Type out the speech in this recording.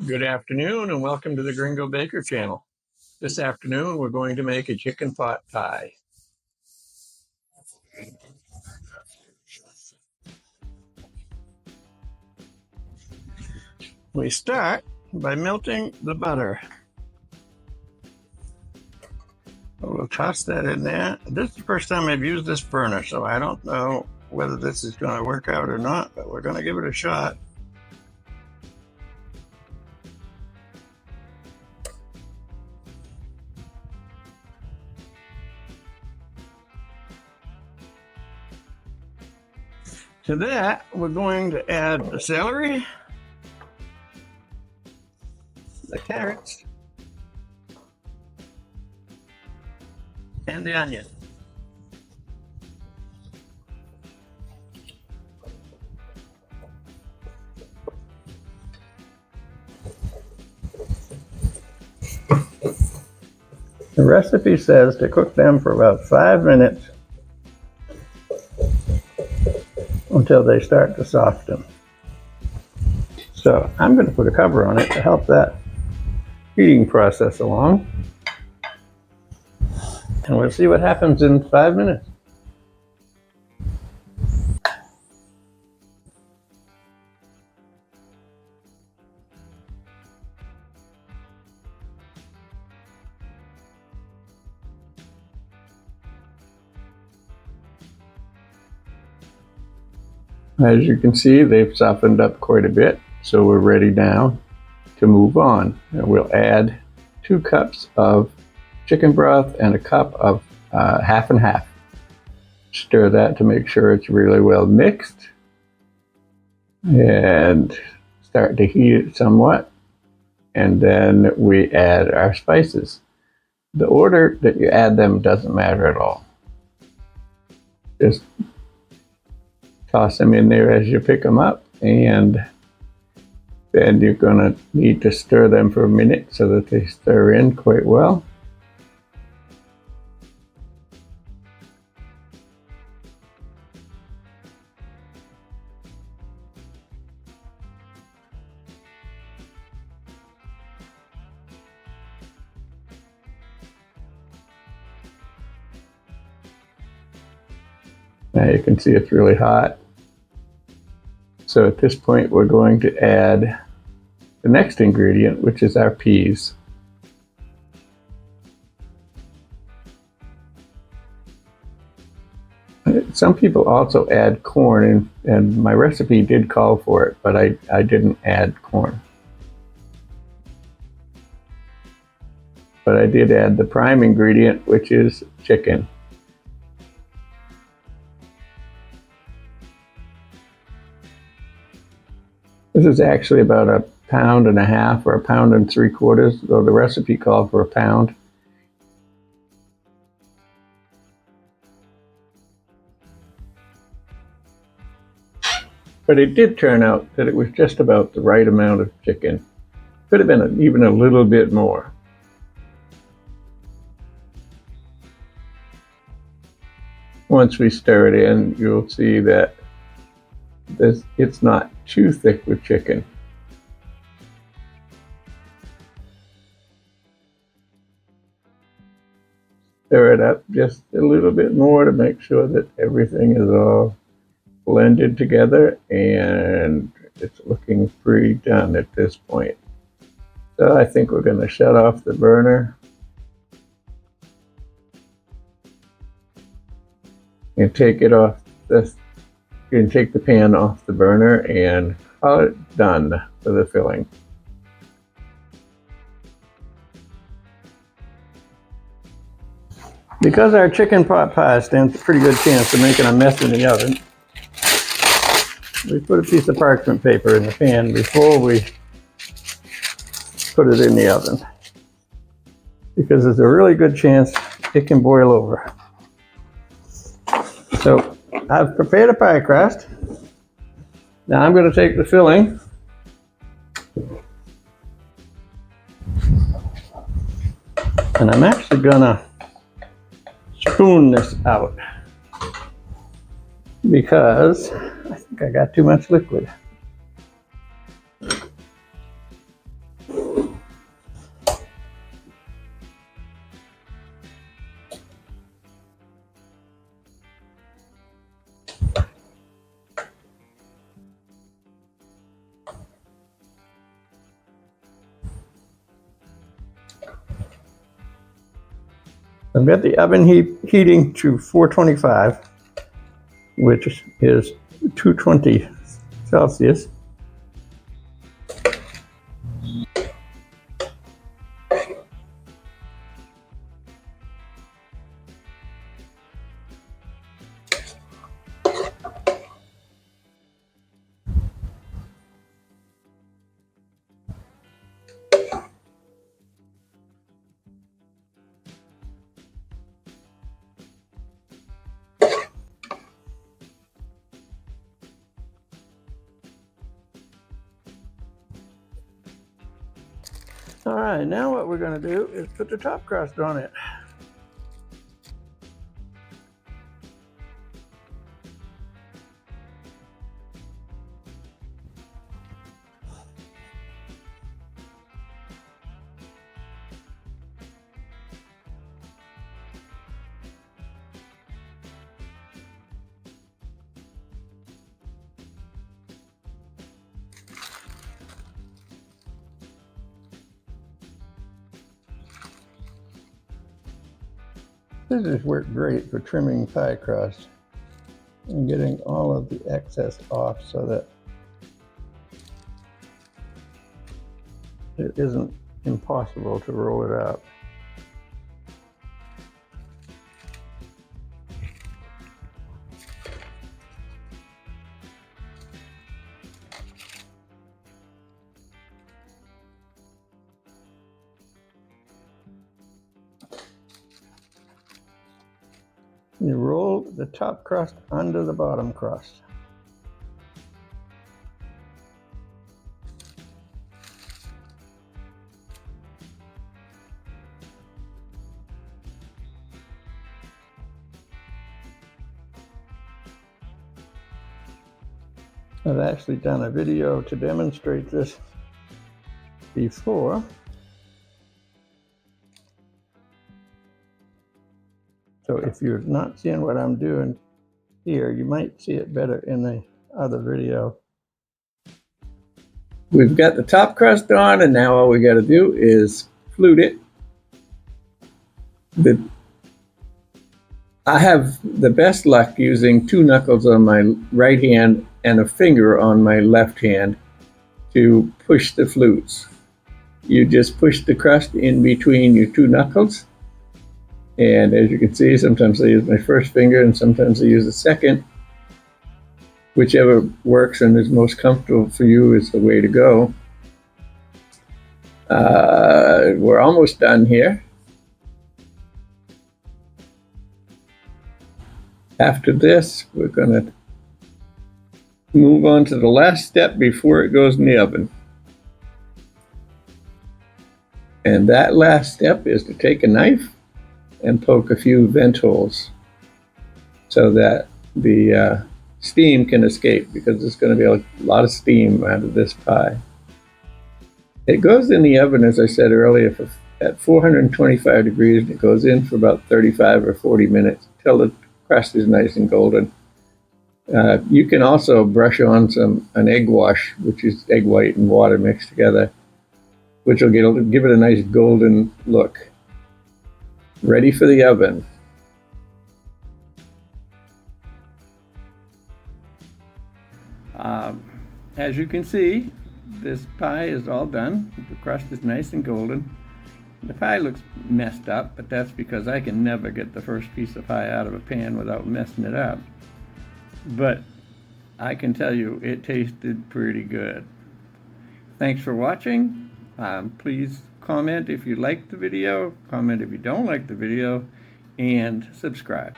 Good afternoon and welcome to the Gringo Baker channel. This afternoon we're going to make a chicken pot pie. We start by melting the butter. We'll toss that in there. This is the first time I've used this burner, so I don't know whether this is going to work out or not, but we're going to give it a shot. To that, we're going to add the celery, the carrots, and the onion. The recipe says to cook them for about 5 minutes until they start to soften. So I'm going to put a cover on it to help that heating process along. And we'll see what happens in 5 minutes. As you can see, they've softened up quite a bit, so we're ready now to move on. And we'll add 2 cups of chicken broth and a cup of half and half. Stir that to make sure it's really well mixed and start to heat it somewhat. And then we add our spices. The order that you add them doesn't matter at all. Just toss them in there as you pick them up, and then you're going to need to stir them for a minute so that they stir in quite well. Now you can see it's really hot. So at this point we're going to add the next ingredient, which is our peas. Some people also add corn, and my recipe did call for it, but I didn't add corn. But I did add the prime ingredient, which is chicken. This is actually about 1.5 pounds or 1.75 pounds, though the recipe called for 1 pound. But it did turn out that it was just about the right amount of chicken. Could have been even a little bit more. Once we stir it in, you'll see that it's not too thick with chicken. Stir it up just a little bit more to make sure that everything is all blended together, and it's looking pretty done at this point. So I think we're going to shut off the burner and take it off this. You can take the pan off the burner and call it done for the filling. Because our chicken pot pie stands a pretty good chance of making a mess in the oven, we put a piece of parchment paper in the pan before we put it in the oven, because there's a really good chance it can boil over. So I've prepared a pie crust. Now I'm going to take the filling and I'm actually going to spoon this out because I think I got too much liquid. I've got the oven heating to 425, which is 220 Celsius. All right, now what we're going to do is put the top crust on it. Scissors work great for trimming pie crust and getting all of the excess off so that it isn't impossible to roll it out. You roll the top crust under the bottom crust. I've actually done a video to demonstrate this before. So if you're not seeing what I'm doing here, you might see it better in the other video. We've got the top crust on, and now all we got to do is flute it. I have the best luck using 2 knuckles on my right hand and a finger on my left hand to push the flutes. You just push the crust in between your 2 knuckles. And as you can see, sometimes I use my first finger and sometimes I use the second. Whichever works and is most comfortable for you is the way to go. We're almost done here. After this, we're going to move on to the last step before it goes in the oven. And that last step is to take a knife and poke a few vent holes so that the steam can escape, because there's going to be a lot of steam out of this pie. It goes in the oven, as I said earlier, at 425 degrees, and it goes in for about 35 or 40 minutes till the crust is nice and golden. You can also brush on an egg wash, which is egg white and water mixed together, which will give it a nice golden look. Ready for the oven. As you can see, this pie is all done. The crust is nice and golden. The pie looks messed up, but that's because I can never get the first piece of pie out of a pan without messing it up. But I can tell you it tasted pretty good. Thanks for watching. Please comment if you liked the video, comment if you don't like the video, and subscribe.